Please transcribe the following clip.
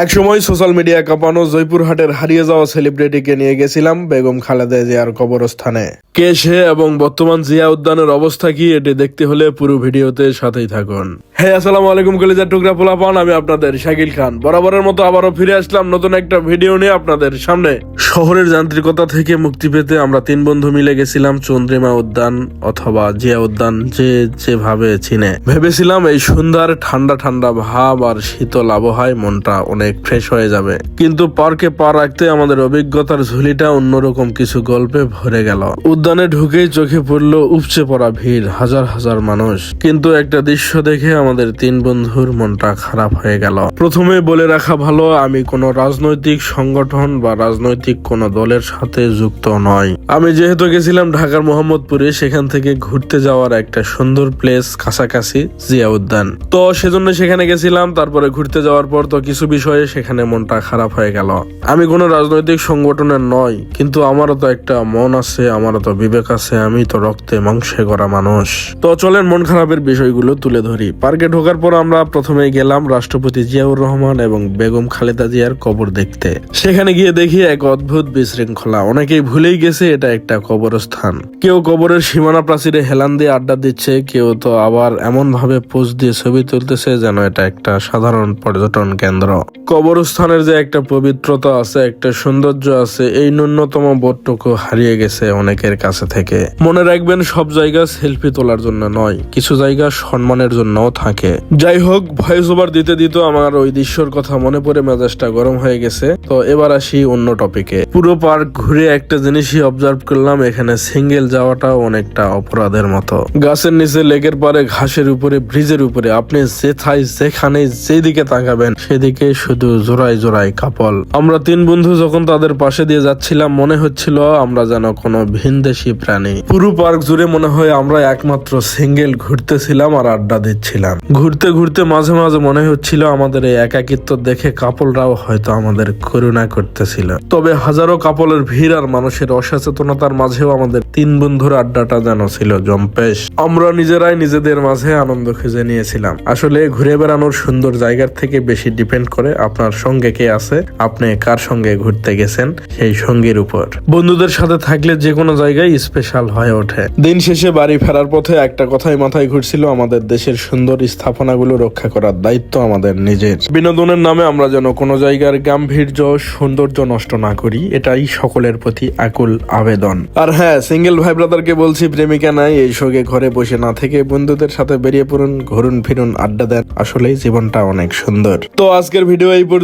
একসময় social media কাঁপানো জয়পুরহাটের হারিয়ে যাওয়া সেলিব্রিটিকে নিয়ে গেছিলাম বেগম খালেদা জিয়ার কবরস্থানে। কে সে এবং বর্তমান জিয়া উদ্যানের অবস্থা কি, এটি দেখতে হলে পুরো ভিডিওতে সাথেই থাকুন। হ্যাঁ, আসসালামু আলাইকুম কলিজার টুকরা পোলাপান, আমি আপনাদের শাকিল খান। বরাবরের মতো আবারও ফিরে আসলাম নতুন একটা ভিডিও নিয়ে আপনাদের সামনে। শহরের যান্ত্রিকতা থেকে মুক্তি পেতে আমরা তিন বন্ধু মিলে গেছিলাম চন্দ্রিমা উদ্যান অথবা জিয়া উদ্যান, যে যেভাবে চিনে। ভেবেছিলাম এই সুন্দর ঠান্ডা ঠান্ডা ভাব আর শীতল আবহাওয়ায় মনটা অনেক ফ্রেশ হয়ে যাবে, কিন্তু পার্কে পা রাখতে আমাদের অভিজ্ঞতার ঝুলিটা অন্যরকম কিছু গল্পে ভরে গেল। উদ্যানে ঢুকেই চোখে পড়লো উপচে পড়া ভিড়, হাজার হাজার মানুষ। কিন্তু একটা দৃশ্য দেখে আমাদের তিন বন্ধুর মনটা খারাপ হয়ে গেল। প্রথমে বলে রাখা ভালো, আমি কোনো রাজনৈতিক সংগঠন বা রাজনৈতিক কোনো দলের সাথে যুক্ত নয়। আমি যেহেতু গেছিলাম ঢাকার মোহাম্মদপুরে, সেখান থেকে ঘুরতে যাওয়ার একটা সুন্দর প্লেস কাছাকাছি জিয়া উদ্যান, তো সেজন্য সেখানে গেছিলাম। তারপরে ঘুরতে যাওয়ার পর তো কিছু বিষয়ে সেখানে মনটা খারাপ হয়ে গেল। আমি কোনো রাজনৈতিক সংগঠনের নয়, কিন্তু আমারও তো একটা মন আছে, আমারও তো বিবেক আছে, আমি তো রক্তে মাংসে গড়া মানুষ। তো চলেন মন খারাপের বিষয়গুলো তুলে ধরি। পার্কে ঢোকার পর আমরা প্রথমে গেলাম রাষ্ট্রপতি জিয়াউর রহমান এবং বেগম খালেদা জিয়ার কবর দেখতে। সেখানে গিয়ে দেখি এক অদ্ভুত বিশৃঙ্খলা। অনেকেই ভুলেই গেছে এটা একটা কবরস্থান। কেউ কবরের সীমানা প্রাচীরে হেলান দিয়ে আড্ডা দিচ্ছে, কেউ তো আবার এমন ভাবে পোজ দিয়ে ছবি তুলতেছে যেন এটা একটা সাধারণ পর্যটন কেন্দ্র। কবরস্থানের যে একটা পবিত্রতা আছে, একটা সৌন্দর্য আছে, এই ন্যূনতম বোধটুকু হারিয়ে গেছে অনেকের কাছে থেকে। মনে রাখবেন, সব জায়গা সেলফি তোলার জন্য নয়, কিছু জায়গা সম্মানের জন্যও থাকে। যাই হোক, ভয়েস ওভার দিতে দিতে আমার ওই দৃশ্যর কথা মনে পড়ে মেজাজটা গরম হয়ে গেছে। তো এবার আসি অন্য টপিকে। পুরো পার্ক ঘুরে একটা জিনিসই অবজার্ভ করলাম, এখানে সিঙ্গেল যাওয়াটাও অনেকটা অপরাধের মতো। গাছের নিচে, লেকের পারে, ঘাসের উপরে, ব্রিজের উপরে, আপনি যেখানে যেদিকে তাকাবেন সেদিকে শুধু জোড়ায় জোড়ায় কাপল। আমরা তিন বন্ধু যখন তাদের পাশে দিয়ে যাচ্ছিলাম, মনে হচ্ছিল আমরা যেন কোনো ভিনদেশি প্রাণী। পুরো পার্ক জুড়ে মনে হয় আমরা একমাত্র সিঙ্গেল ঘুরতেছিলাম আর আড্ডা দিচ্ছিলাম। ঘুরতে ঘুরতে মাঝে মাঝে মনে হচ্ছিল আমাদের এই একাকিত্ব দেখে কাপলরাও হয়তো আমাদের করুণা করতেছিল। তবে হাজারো কাপলের ভিড় আর মানুষের অসচেতনতার মাঝেও আমাদের তিন বন্ধুর আড্ডাটা যেন ছিল জম্পেশ। আমরা নিজেরাই নিজেদের মাঝে আনন্দ খুঁজে নিয়েছিলাম। আসলে ঘুরে বেড়ানোর সুন্দর জায়গার থেকে বেশি ডিপেন্ড করে আপনার সঙ্গে কে আছে, আপনি কার সঙ্গে ঘুরতে গেছেন সেই সঙ্গীর উপর। বন্ধুদের সাথে থাকলে যে কোনো জায়গায় স্পেশাল হয়ে ওঠে। দিন শেষে বাড়ি ফেরার পথে একটা কথাই মাথায় ঘুরছিল, আমাদের দেশের সুন্দর স্থাপনাগুলো রক্ষা করার দায়িত্ব আমাদের নিজের। বিনোদনের নামে আমরা যেন কোনো জায়গার গাম্ভীর্য সৌন্দর্য নষ্ট না করি, এটাই সকলের প্রতি আকুল আবেদন। আর হ্যাঁ, সিঙ্গেল ভাই ব্রাদারকে বলছি, প্রেমিকা নাই, এই শোকে ঘরে বসে না থেকে বন্ধুদের সাথে বেরিয়ে পড়ুন, ঘুরুন ফিরুন, আড্ডা দেন। আসলেই জীবনটা অনেক সুন্দর। তো আজকের ভিডিও এই পর্যন্ত।